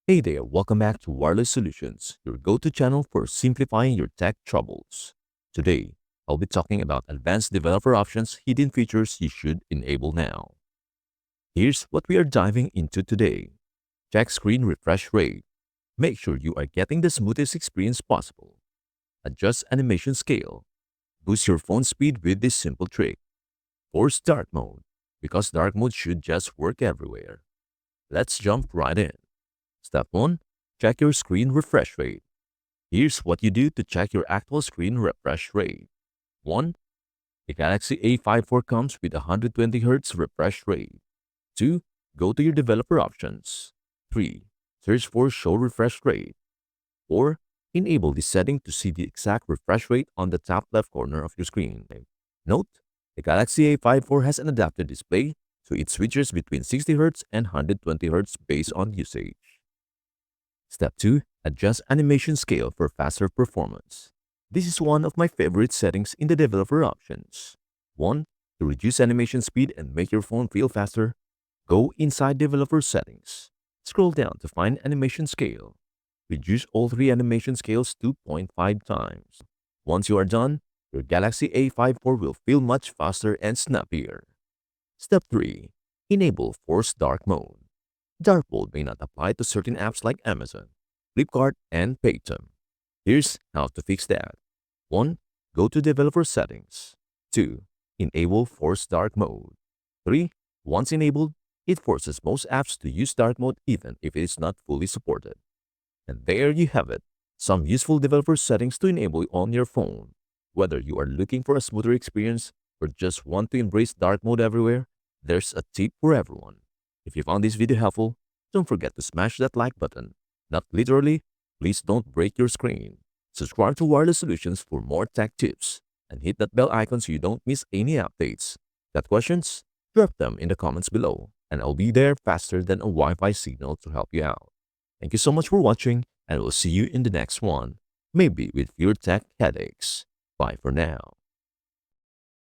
Hey there, welcome back to Wireless Solutions, your go-to channel for simplifying your tech troubles. Today, I'll be talking about advanced developer options, hidden features you should enable now. Here's what we are diving into today. Check screen refresh rate. Make sure you are getting the smoothest experience possible. Adjust animation scale. Boost your phone speed with this simple trick. Force dark mode, because dark mode should just work everywhere. Let's jump right in. Step 1. Check your screen refresh rate. Here's what you do to check your actual screen refresh rate. 1. The Galaxy A54 comes with a 120Hz refresh rate. 2. Go to your developer options. 3. Search for show refresh rate. 4. Enable this setting to see the exact refresh rate on the top left corner of your screen. Note, the Galaxy A54 has an adaptive display, so it switches between 60Hz and 120Hz based on usage. Step 2. Adjust animation scale for faster performance. This is one of my favorite settings in the developer options. 1. To reduce animation speed and make your phone feel faster, go inside developer settings. Scroll down to find animation scale. Reduce all three animation scales to 0.5 times. Once you are done, your Galaxy A54 will feel much faster and snappier. Step 3. Enable Force Dark Mode. Dark mode may not apply to certain apps like Amazon, Flipkart, and Paytm. Here's how to fix that. 1. Go to Developer Settings. 2. Enable Force Dark Mode. 3. Once enabled, it forces most apps to use dark mode even if it is not fully supported. And there you have it, some useful developer settings to enable on your phone. Whether you are looking for a smoother experience or just want to embrace dark mode everywhere, there's a tip for everyone. If you found this video helpful, don't forget to smash that like button. Not literally, please don't break your screen. Subscribe to Wireless Solutions for more tech tips and hit that bell icon so you don't miss any updates. Got questions? Drop them in the comments below and I'll be there faster than a Wi-Fi signal to help you out. Thank you so much for watching and we'll see you in the next one, maybe with fewer tech headaches. Bye for now.